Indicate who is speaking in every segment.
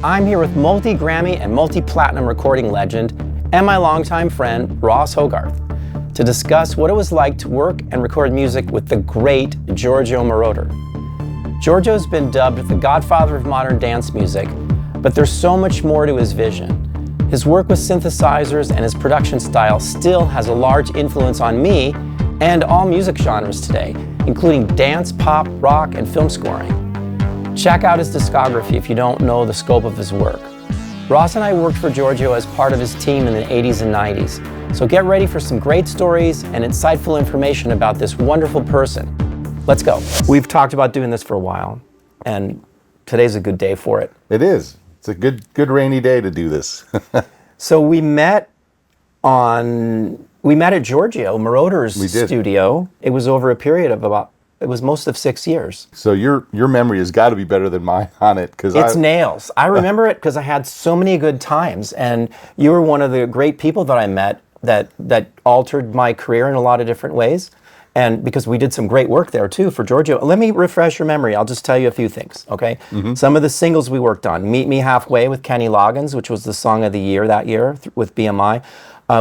Speaker 1: I'm here with multi-Grammy and multi-platinum recording legend and my longtime friend, Ross Hogarth, to discuss what it was like to work and record music with the great Giorgio Moroder. Giorgio's been dubbed the godfather of modern dance music, but there's so much more to his vision. His work with synthesizers and his production style still has a large influence on me and all music genres today, including dance, pop, rock, and film scoring. Check out his discography if you don't know the scope of his work. Ross and I worked for Giorgio as part of his team in the 80s and 90s, so get ready for some great stories and insightful information about this wonderful person. Let's go. We've talked about doing this for a while, and today's a good day for it.
Speaker 2: It is. It's a good rainy day to do this.
Speaker 1: So we met at Giorgio Moroder's studio. It was over a period of it was most of 6 years.
Speaker 2: So your memory has got to be better than mine on it, because
Speaker 1: it's nails. I remember it because I had so many good times, and you were one of the great people that I met that altered my career in a lot of different ways. And because we did some great work there too for Giorgio. Let me refresh your memory. I'll just tell you a few things, okay? Mm-hmm. Some of the singles we worked on. Meet Me Halfway with Kenny Loggins, which was the song of the year that year with BMI.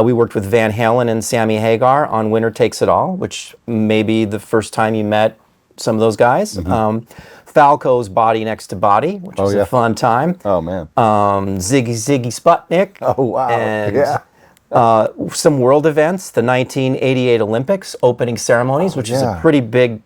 Speaker 1: We worked with Van Halen and Sammy Hagar on Winner Takes It All, which may be the first time you met some of those guys. Mm-hmm. Falco's Body Next to Body, which was a fun time.
Speaker 2: Oh, man.
Speaker 1: Ziggy Sputnik.
Speaker 2: Oh, wow.
Speaker 1: And some world events, the 1988 Olympics opening ceremonies, which is a pretty big,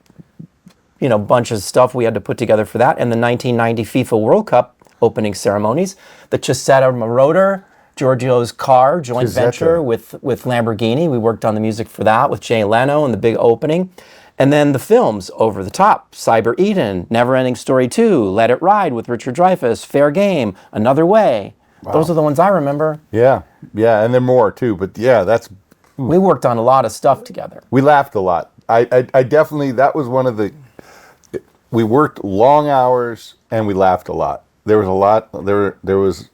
Speaker 1: bunch of stuff we had to put together for that, and the 1990 FIFA World Cup opening ceremonies, the Chiesetta Moroder, Giorgio's car joint venture with Lamborghini. We worked on the music for that with Jay Leno and the big opening. And then the films, Over the Top, Cyber Eden, Never Ending Story 2, Let It Ride with Richard Dreyfuss, Fair Game, Another Way. Wow. Those are the ones I remember.
Speaker 2: Yeah, and there are more too, but that's...
Speaker 1: We worked on a lot of stuff together.
Speaker 2: We laughed a lot. I definitely, that was one of the... We worked long hours and we laughed a lot. There was a lot, there was...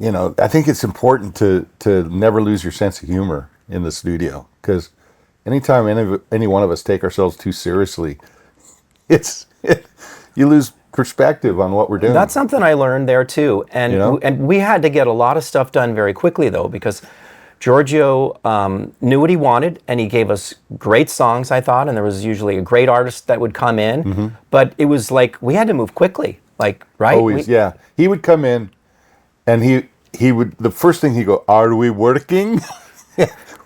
Speaker 2: I think it's important to never lose your sense of humor in the studio, because anytime any one of us take ourselves too seriously, you lose perspective on what we're doing.
Speaker 1: That's something I learned there too, and we had to get a lot of stuff done very quickly though, because Giorgio knew what he wanted, and he gave us great songs, I thought, and there was usually a great artist that would come in, mm-hmm. but it was like we had to move quickly, right?
Speaker 2: Always, He would come in. And he would, the first thing he'd go, "Are we working?"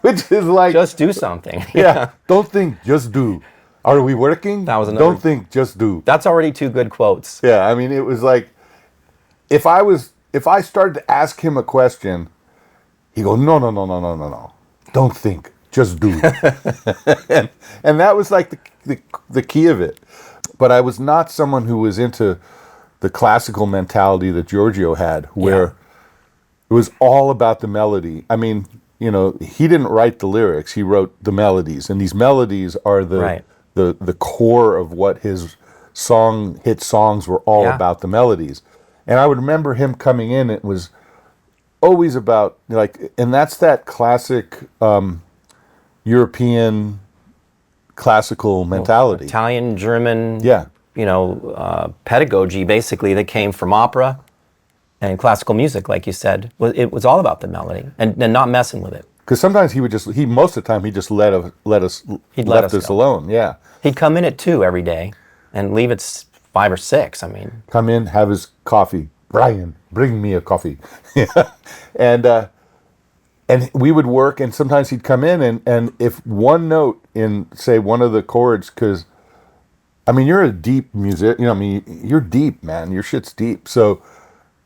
Speaker 2: Which is like...
Speaker 1: Just do something.
Speaker 2: Yeah. Don't think, just do. Are we working?
Speaker 1: That was another...
Speaker 2: Don't think, just do.
Speaker 1: That's already two good quotes.
Speaker 2: Yeah, I mean, it was like, if I started to ask him a question, he'd go, no. Don't think, just do. and that was like the key of it. But I was not someone who was into the classical mentality that Giorgio had, where it was all about the melody. I mean, he didn't write the lyrics; he wrote the melodies, and these melodies are the core of what his hit songs were all about. The melodies, and I would remember him coming in. It was always about and that's that classic European classical mentality,
Speaker 1: Italian, German, pedagogy, basically, that came from opera and classical music, like you said. It was all about the melody and not messing with it.
Speaker 2: Because sometimes most of the time, he just left us alone. Yeah.
Speaker 1: He'd come in at 2 every day and leave at 5 or 6. I mean,
Speaker 2: come in, have his coffee. Brian, bring me a coffee. And we would work, and sometimes he'd come in, and if one note in, say, one of the chords, because you're a deep music, you're deep, man. Your shit's deep. So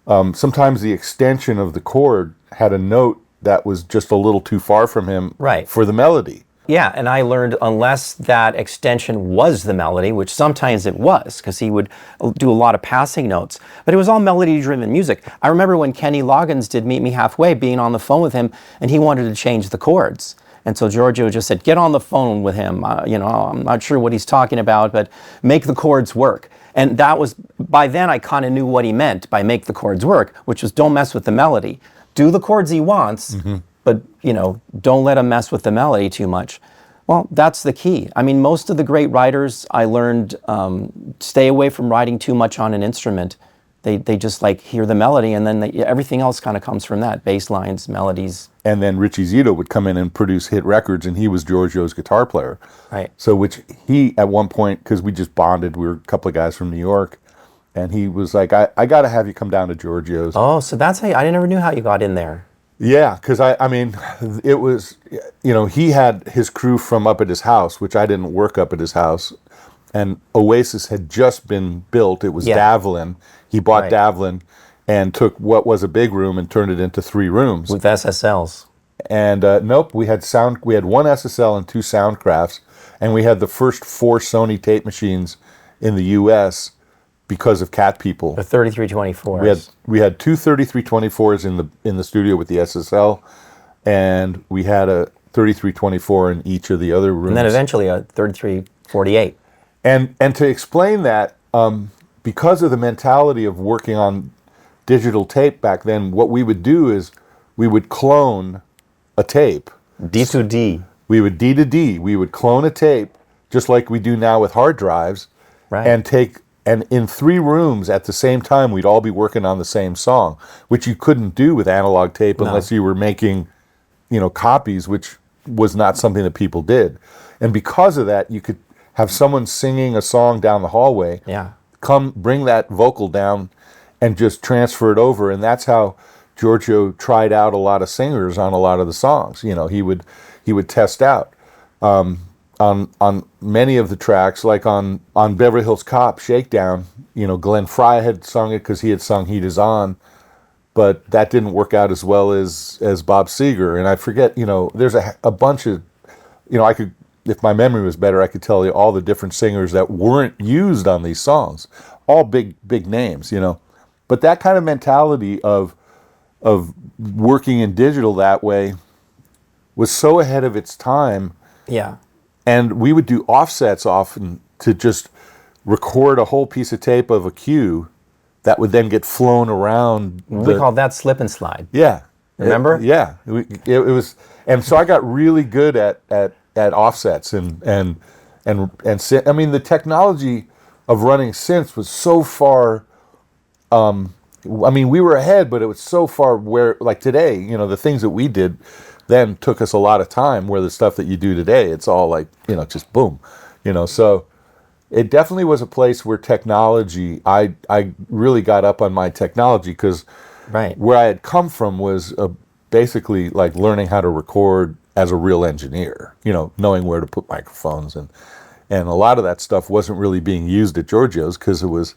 Speaker 2: sometimes the extension of the chord had a note that was just a little too far from him for the melody.
Speaker 1: Yeah, and I learned unless that extension was the melody, which sometimes it was, because he would do a lot of passing notes, but it was all melody-driven music. I remember when Kenny Loggins did Meet Me Halfway, being on the phone with him, and he wanted to change the chords. And so Giorgio just said, get on the phone with him. I'm not sure what he's talking about, but make the chords work. And that was, by then I kind of knew what he meant by make the chords work, which was don't mess with the melody. Do the chords he wants, mm-hmm. but don't let him mess with the melody too much. Well, that's the key. I mean, most of the great writers I learned stay away from writing too much on an instrument. They just like hear the melody, and then everything else kind of comes from that. Bass lines, melodies.
Speaker 2: And then Richie Zito would come in and produce hit records, and he was Giorgio's guitar player.
Speaker 1: Right.
Speaker 2: So which he, at one point, because we just bonded, we were a couple of guys from New York, and he was like, I got to have you come down to Giorgio's.
Speaker 1: Oh, so that's how I never knew how you got in there.
Speaker 2: Yeah, because I mean, it was, he had his crew from up at his house, which I didn't work up at his house, and Oasis had just been built. It was Davlin. He bought Davlin and took what was a big room and turned it into 3 rooms.
Speaker 1: With SSLs.
Speaker 2: And nope, we had one SSL and 2 Soundcrafts, and we had the first 4 Sony tape machines in the U.S. because of Cat People.
Speaker 1: The 3324s.
Speaker 2: We had 2 3324s in the studio with the SSL, and we had a 3324 in each of the other rooms.
Speaker 1: And then eventually a 3348.
Speaker 2: And to explain that, because of the mentality of working on digital tape back then, what we would do is we would clone a tape.
Speaker 1: D to D.
Speaker 2: We would D to D. We would clone a tape, just like we do now with hard drives,
Speaker 1: Right.
Speaker 2: and in 3 rooms at the same time, we'd all be working on the same song, which you couldn't do with analog tape unless you were making, copies, which was not something that people did. And because of that, you could have someone singing a song down the hallway, come bring that vocal down and just transfer it over. And that's how Giorgio tried out a lot of singers on a lot of the songs. He would test out on many of the tracks, like on Beverly Hills Cop, Shakedown. Glenn Frey had sung it because he had sung Heat Is On, but that didn't work out as well as Bob Seger. And I forget, there's a bunch of, I could, if my memory was better, I could tell you all the different singers that weren't used on these songs, all big names, But that kind of mentality of working in digital that way was so ahead of its time.
Speaker 1: Yeah.
Speaker 2: And we would do offsets often to just record a whole piece of tape of a cue that would then get flown around.
Speaker 1: We called that slip and slide.
Speaker 2: Yeah.
Speaker 1: Remember?
Speaker 2: It was, and so I got really good at offsets and I mean, the technology of running synths was so far. I mean, we were ahead, but it was so far where, like today, the things that we did then took us a lot of time, where the stuff that you do today, it's all like, just boom, so it definitely was a place where technology, I really got up on my technology, because where I had come from was basically like learning how to record as a real engineer, knowing where to put microphones, and a lot of that stuff wasn't really being used at Giorgio's because it was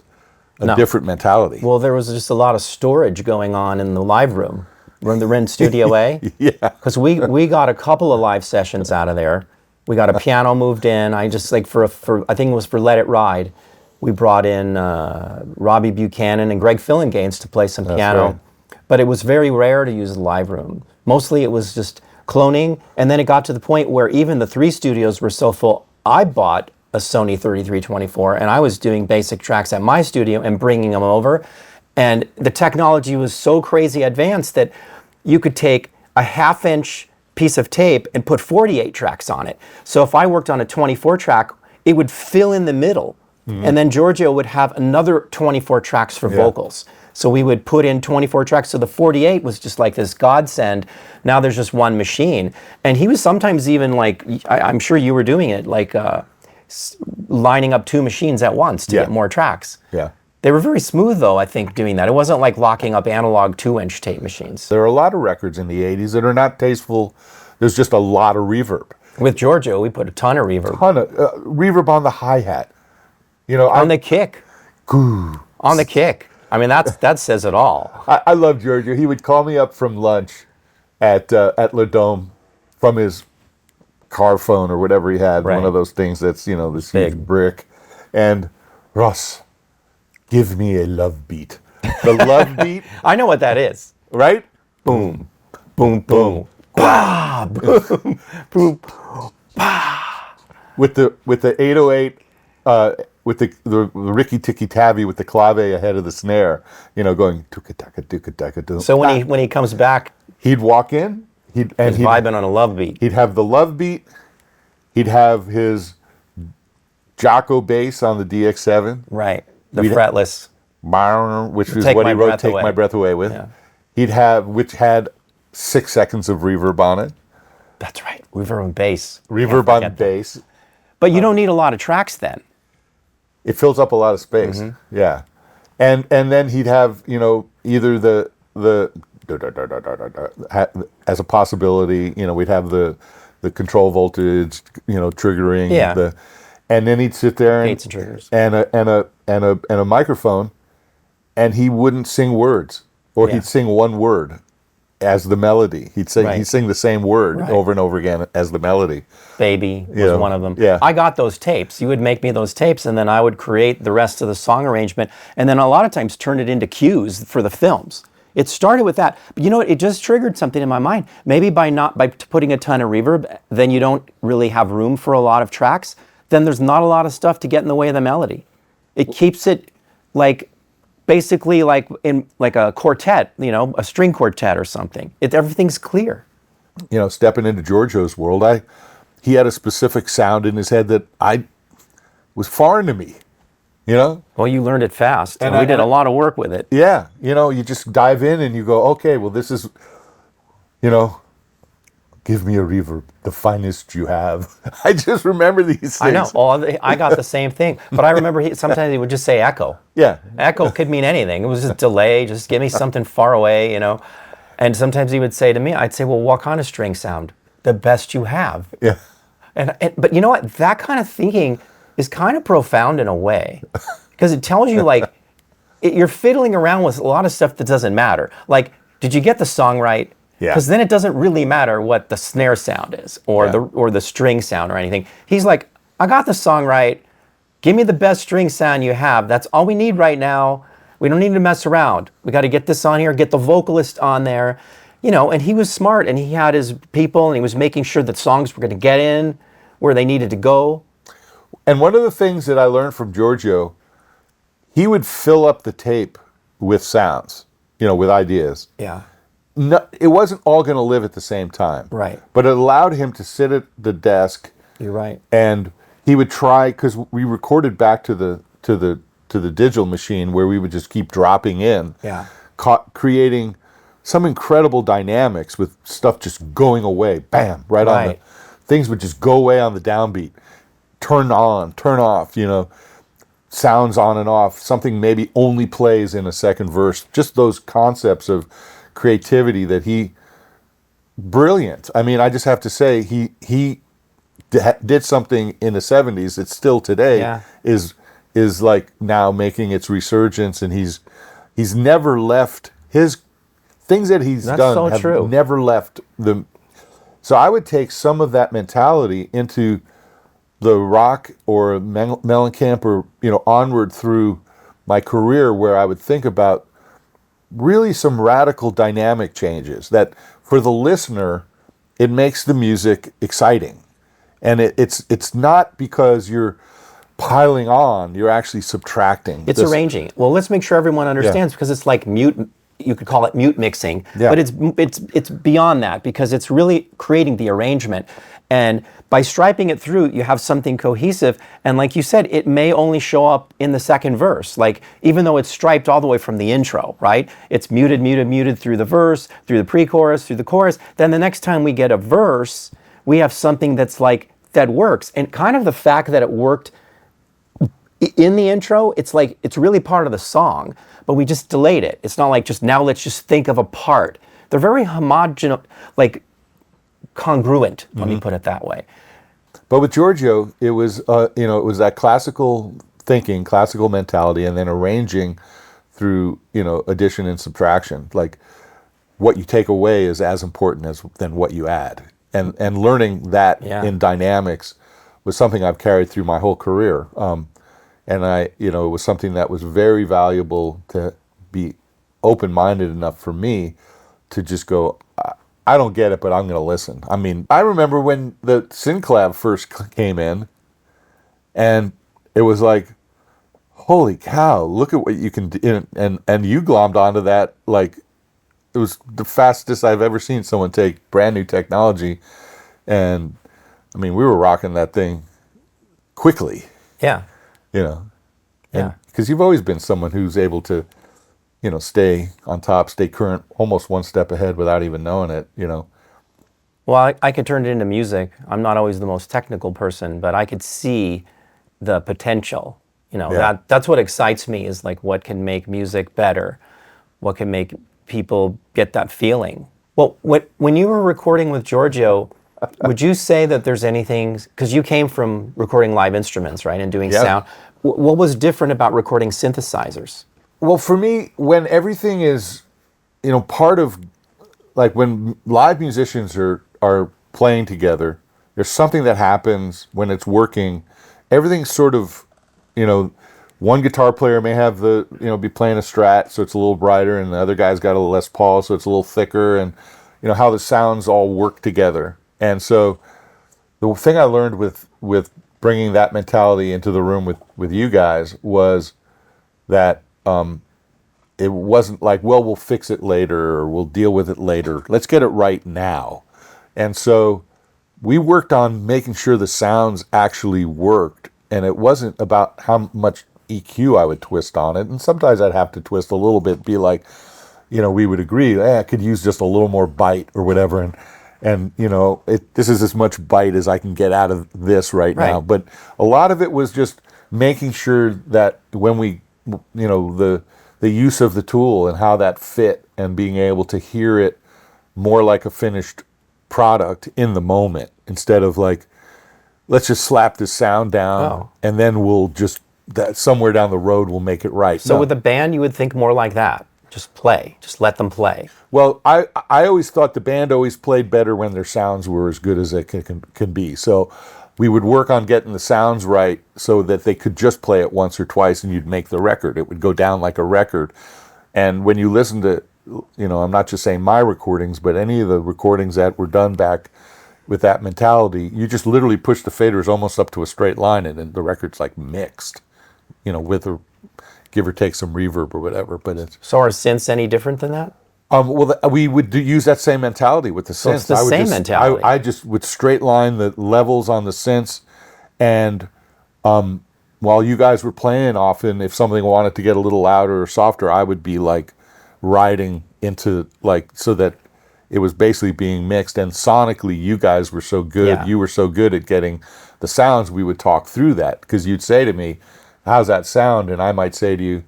Speaker 2: a different mentality.
Speaker 1: Well, there was just a lot of storage going on in the live room. We're in Studio A.
Speaker 2: Yeah.
Speaker 1: Because we got a couple of live sessions out of there. We got a piano moved in. I just, like, for I think it was for Let It Ride, we brought in Robbie Buchanan and Greg Fillinganes to play some piano.
Speaker 2: Right.
Speaker 1: But it was very rare to use the live room. Mostly it was just cloning, and then it got to the point where even the 3 studios were so full, I bought a Sony 3324, and I was doing basic tracks at my studio and bringing them over. And the technology was so crazy advanced that you could take a 1/2-inch piece of tape and put 48 tracks on it. So if I worked on a 24 track, it would fill in the middle. And then Giorgio would have another 24 tracks for vocals. So we would put in 24 tracks. So the 48 was just like this godsend. Now there's just one machine. And he was sometimes even like, I'm sure you were doing it, like lining up 2 machines at once to get more tracks.
Speaker 2: Yeah.
Speaker 1: They were very smooth, though, I think, doing that. It wasn't like locking up analog 2-inch tape machines.
Speaker 2: There are a lot of records in the 80s that are not tasteful. There's just a lot of reverb.
Speaker 1: With Giorgio, we put a ton of reverb.
Speaker 2: Reverb on the hi-hat.
Speaker 1: On the kick. On the kick. I mean, that says it all.
Speaker 2: I love Giorgio. He would call me up from lunch at Le Dome from his car phone or whatever he had, one of those things that's, this huge brick. And, Ross, give me a love beat. The love beat.
Speaker 1: I know what that is.
Speaker 2: Right?
Speaker 1: Boom, boom, boom. Bah, boom, boom, bah.
Speaker 2: With the 808, with the Ricky Tikki Tavi with the clave ahead of the snare, going tuka taka tuka taka tuka.
Speaker 1: So when he comes back,
Speaker 2: he'd walk in, he's
Speaker 1: vibing on a love beat.
Speaker 2: He'd have the love beat. He'd have his Jocko bass on the DX7.
Speaker 1: Right. The fretless.
Speaker 2: which was
Speaker 1: Take
Speaker 2: what he
Speaker 1: My
Speaker 2: wrote
Speaker 1: Breath
Speaker 2: Take
Speaker 1: Away.
Speaker 2: My Breath Away with.
Speaker 1: Yeah.
Speaker 2: He'd have, which had 6 seconds of reverb on it.
Speaker 1: That's right. Reverb and bass.
Speaker 2: Reverb
Speaker 1: Can't
Speaker 2: on
Speaker 1: forget that.
Speaker 2: bass.
Speaker 1: But you don't need a lot of tracks then.
Speaker 2: It fills up a lot of space. Yeah. And then he'd have, either the as a possibility, we'd have the control voltage, triggering.
Speaker 1: Yeah.
Speaker 2: And then he'd sit there
Speaker 1: Gates and triggers.
Speaker 2: and a microphone, and he wouldn't sing words, or
Speaker 1: Yeah.
Speaker 2: he'd sing one word as the melody. He'd sing the same word over and over again as the melody.
Speaker 1: Baby was one of them.
Speaker 2: Yeah.
Speaker 1: I got those tapes. You would make me those tapes, and then I would create the rest of the song arrangement, and then a lot of times turn it into cues for the films. It started with that. But you know what? It just triggered something in my mind. Maybe by putting a ton of reverb, then you don't really have room for a lot of tracks. Then there's not a lot of stuff to get in the way of the melody. It keeps it basically like in like a quartet, a string quartet or something. Everything's clear.
Speaker 2: Stepping into Giorgio's world, he had a specific sound in his head that was foreign to me.
Speaker 1: Well, you learned it fast, and we did a lot of work with it.
Speaker 2: Yeah, you just dive in and you go, okay, well, this is, give me a reverb, the finest you have. I just remember these things.
Speaker 1: I know. I got the same thing. But I remember sometimes he would just say echo.
Speaker 2: Yeah.
Speaker 1: Echo could mean anything. It was just delay. Just give me something far away, And sometimes he would say to me, I'd say, well, what kind of string sound? The best you have.
Speaker 2: Yeah.
Speaker 1: But you know what? That kind of thinking is kind of profound in a way. Because it tells you, you're fiddling around with a lot of stuff that doesn't matter. Like, did you get the song right?
Speaker 2: Yeah.
Speaker 1: Because then it doesn't really matter what the snare sound is or the string sound or anything. He's like, I got the song right. Give me the best string sound you have. That's all we need right now. We don't need to mess around. We got to get this on here, get the vocalist on there. And he was smart, and he had his people, and he was making sure that songs were going to get in where they needed to go.
Speaker 2: And one of the things that I learned from Giorgio, he would fill up the tape with sounds, with ideas.
Speaker 1: Yeah.
Speaker 2: No, it wasn't all going to live at the same time.
Speaker 1: Right.
Speaker 2: But it allowed him to sit at the desk.
Speaker 1: You're right.
Speaker 2: And he would try, because we recorded back to the digital machine where we would just keep dropping in.
Speaker 1: Yeah.
Speaker 2: Creating some incredible dynamics with stuff just going away. Bam, right on the... Things would just go away on the downbeat. Turn on, turn off, sounds on and off. Something maybe only plays in a second verse. Just those concepts of creativity that brilliant. I mean, I just have to say, he did something in the 70s that still today is like now making its resurgence, and he's never left his things that he's done have never left the. So I would take some of that mentality into the rock or Mellencamp or onward through my career, where I would think about really some radical dynamic changes that for the listener it makes the music exciting, and it's not because you're piling on, you're actually subtracting.
Speaker 1: It's arranging. Well, let's make sure everyone understands, because it's like mute. You could call it mute mixing, but it's beyond that, because it's really creating the arrangement. And by striping it through, you have something cohesive. And like you said, it may only show up in the second verse. Like, even though it's striped all the way from the intro, right? It's muted, muted, muted through the verse, through the pre-chorus, through the chorus. Then the next time we get a verse, we have something that works. And kind of the fact that it worked in the intro, it's really part of the song, but we just delayed it. It's not like just now let's just think of a part. They're very homogeneous, congruent, let me put it that way.
Speaker 2: But with Giorgio, it was it was that classical thinking, classical mentality, and then arranging through addition and subtraction. Like, what you take away is as important than what you add, and learning that in dynamics was something I've carried through my whole career. And it was something that was very valuable to be open-minded enough for me to just go, I don't get it, but I'm going to listen. I mean, I remember when the Synclavier first came in, and it was like, holy cow, look at what you can do. And you glommed onto that. Like, it was the fastest I've ever seen someone take brand new technology. And, I mean, we were rocking that thing quickly.
Speaker 1: Yeah. Yeah.
Speaker 2: Because you've always been someone who's able to, stay on top, stay current, almost one step ahead without even knowing it,
Speaker 1: Well, I could turn it into music. I'm not always the most technical person, but I could see the potential. That's what excites me, is like what can make music better, what can make people get that feeling. Well, when you were recording with Giorgio, would you say that there's anything, because you came from recording live instruments, right, and doing sound. What was different about recording synthesizers?
Speaker 2: Well, for me, when everything is, part of, like when live musicians are playing together, there's something that happens when it's working. Everything's sort of, one guitar player may have be playing a Strat, so it's a little brighter, and the other guy's got a Les Paul, so it's a little thicker, and, how the sounds all work together. And so the thing I learned with bringing that mentality into the room with you guys was that it wasn't like, well, we'll fix it later or we'll deal with it later. Let's get it right now. And so we worked on making sure the sounds actually worked, and it wasn't about how much EQ I would twist on it. And sometimes I'd have to twist a little bit, be like, we would agree, I could use just a little more bite or whatever. And this is as much bite as I can get out of this right now. But a lot of it was just making sure that when we, the use of the tool and how that fit, and being able to hear it more like a finished product in the moment, instead of like, let's just slap this sound down and then we'll just, that somewhere down the road we'll make it right.
Speaker 1: So with a band, you would think more like that. Just play. Just let them play.
Speaker 2: Well, I always thought the band always played better when their sounds were as good as they can be. So we would work on getting the sounds right so that they could just play it once or twice and you'd make the record. It would go down like a record. And when you listen to, I'm not just saying my recordings, but any of the recordings that were done back with that mentality, you just literally push the faders almost up to a straight line, and then the record's like mixed, with a give or take some reverb or whatever. But it's
Speaker 1: So are synths any different than that?
Speaker 2: We would use that same mentality with the synths.
Speaker 1: So it's the same mentality.
Speaker 2: I just would straight line the levels on the synths, and while you guys were playing, often if something wanted to get a little louder or softer, I would be like riding into, like, so that it was basically being mixed. And sonically, you guys were so good.
Speaker 1: Yeah.
Speaker 2: You were so good at getting the sounds. We would talk through that, because you'd say to me, how's that sound? And I might say to you,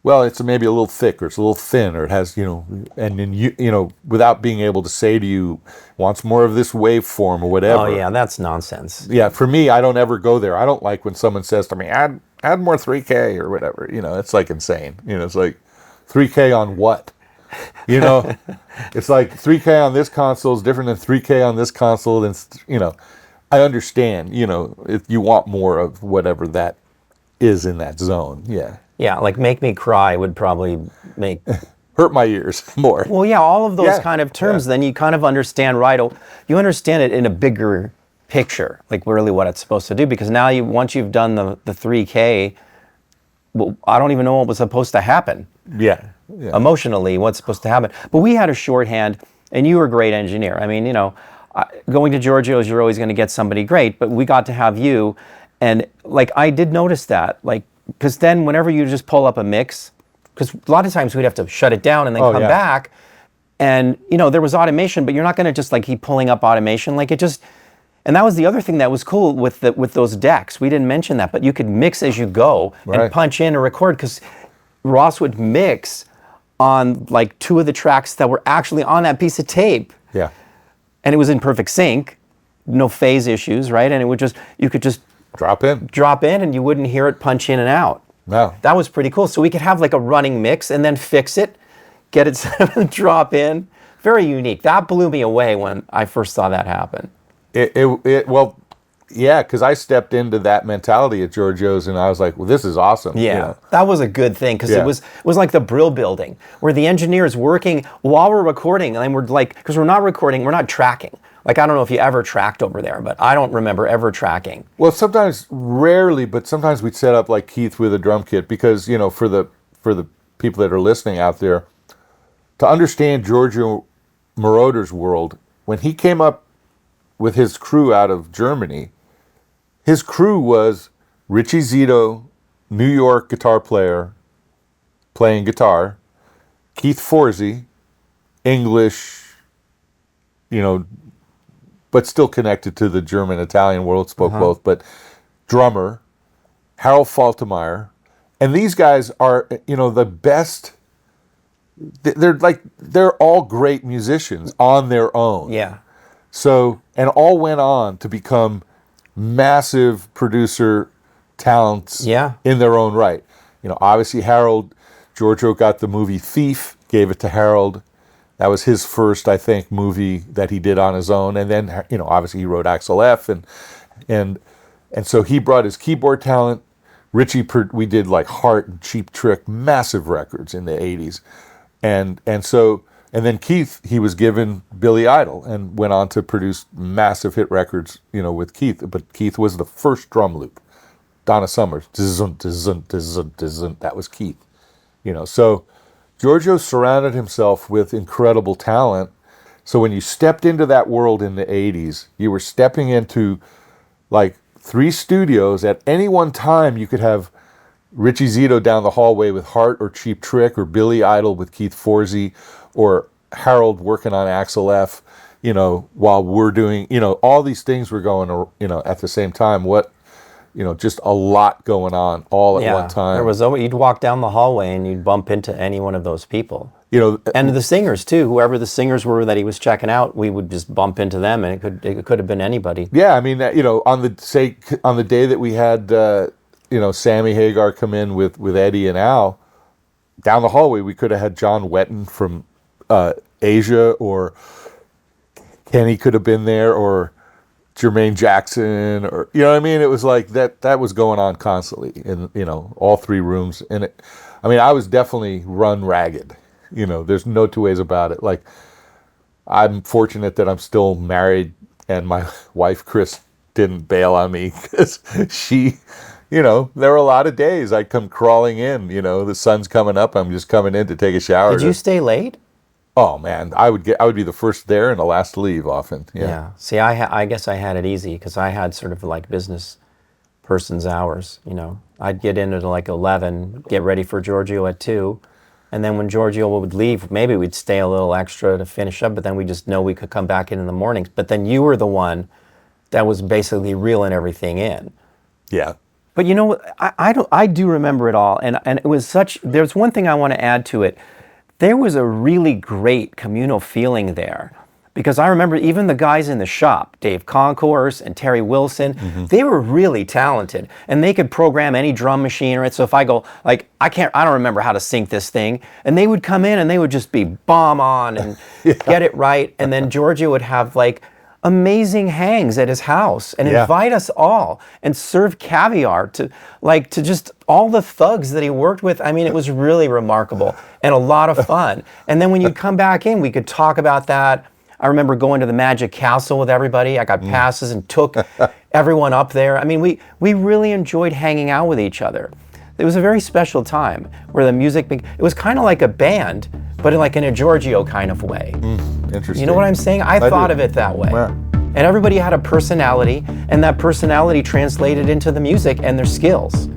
Speaker 2: well, it's maybe a little thick, or it's a little thin, or it has, and then without being able to say to you, wants more of this waveform or whatever.
Speaker 1: Oh yeah, that's nonsense.
Speaker 2: Yeah, for me, I don't ever go there. I don't like when someone says to me, add more 3K or whatever. It's like insane. It's like 3K on what? It's like 3K on this console is different than 3K on this console. And I understand. If you want more of whatever that is in that zone, yeah.
Speaker 1: Yeah, like Make Me Cry would probably make...
Speaker 2: hurt my ears more.
Speaker 1: Well, yeah, all of those kind of terms, then you kind of understand, you understand it in a bigger picture, like really what it's supposed to do, because now once you've done the 3K, well, I don't even know what was supposed to happen.
Speaker 2: Yeah.
Speaker 1: Emotionally, what's supposed to happen. But we had a shorthand, and you were a great engineer. I mean, going to Giorgio's, you're always going to get somebody great, but we got to have you, and like I did notice that, like, because then whenever you just pull up a mix, because a lot of times we'd have to shut it down and then come back, and there was automation, but you're not going to just like keep pulling up automation, like it just. And that was the other thing that was cool with those decks. We didn't mention that, but you could mix as you go and punch in or record, because Ross would mix on like 2 of the tracks that were actually on that piece of tape.
Speaker 2: Yeah.
Speaker 1: And it was in perfect sync, no phase issues, right? And it would you could just drop in and you wouldn't hear it punch in and out.
Speaker 2: No.
Speaker 1: That was pretty cool. So we could have like a running mix and then fix it, get it set and drop in. Very unique. That blew me away when I first saw that happen.
Speaker 2: Well, yeah, because I stepped into that mentality at Giorgio's, and I was like, well, this is awesome.
Speaker 1: Yeah, that was a good thing, because it was like the Brill building, where the engineer is working while we're recording, and we're like, because we're not recording, we're not tracking. Like, I don't know if you ever tracked over there, but I don't remember ever tracking.
Speaker 2: Well, sometimes, rarely, but sometimes we'd set up like Keith with a drum kit, because, for the people that are listening out there, to understand Giorgio Moroder's world, when he came up with his crew out of Germany, his crew was Richie, Zito, New York guitar player playing guitar, Keith Forsey, English, but still connected to the German-Italian world, spoke both, but drummer, Harold Faltermeyer, and these guys are, the best. They're all great musicians on their own.
Speaker 1: Yeah.
Speaker 2: So, and all went on to become massive producer talents in their own right. Obviously Harold, Giorgio got the movie Thief, gave it to Harold. That was his first, I think, movie that he did on his own. And then, obviously he wrote Axel F. And so he brought his keyboard talent. Richie, we did like Heart and Cheap Trick, massive records in the 80s. And then Keith, he was given Billy Idol and went on to produce massive hit records, with Keith. But Keith was the first drum loop. Donna Summers, that was Keith. So Giorgio surrounded himself with incredible talent. So when you stepped into that world in the 80s, you were stepping into like 3 studios. At any one time, you could have Richie Zito down the hallway with Heart or Cheap Trick, or Billy Idol with Keith Forsey, or Harold working on Axel F, while we're doing, all these things were going, at the same time. Just a lot going on all at one time.
Speaker 1: There was you'd walk down the hallway and you'd bump into any one of those people. And the singers too. Whoever the singers were that he was checking out, we would just bump into them, and it could have been anybody.
Speaker 2: Yeah, I mean, on the day that we had Sammy Hagar come in with Eddie and Al, down the hallway we could have had John Wetton from Asia, or Kenny could have been there, or Jermaine Jackson, or it was like that was going on constantly in all 3 rooms. And I was definitely run ragged. There's no two ways about it. Like, I'm fortunate that I'm still married and my wife Chris didn't bail on me, because she, there were a lot of days I'd come crawling in, the sun's coming up, I'm just coming in to take a shower.
Speaker 1: Did you stay late?
Speaker 2: Oh man, I would be the first there and the last to leave often. Yeah.
Speaker 1: See, I guess I had it easy because I had sort of like business person's hours. I'd get in at like 11, get ready for Giorgio at 2, and then when Giorgio would leave, maybe we'd stay a little extra to finish up. But then we just know we could come back in the mornings. But then you were the one that was basically reeling everything in.
Speaker 2: Yeah.
Speaker 1: But I do remember it all, and it was such. There's one thing I want to add to it. There was a really great communal feeling there, because I remember even the guys in the shop, Dave Concourse and Terry Wilson, they were really talented, and they could program any drum machine. Right? So if I go, like, I don't remember how to sync this thing, and they would come in and they would just be bomb on and get it right, and then Giorgio would have like amazing hangs at his house and invite us all and serve caviar to just all the thugs that he worked with. I mean, it was really remarkable and a lot of fun. And then when you come back in, we could talk about that. I remember going to the Magic Castle with everybody. I got passes and took everyone up there. I mean, we really enjoyed hanging out with each other. It was a very special time where the music, it was kind of like a band, but like in a Giorgio kind of way.
Speaker 2: Interesting.
Speaker 1: You know what I'm saying? I thought of it that way.
Speaker 2: Yeah.
Speaker 1: And everybody had a personality, and that personality translated into the music and their skills.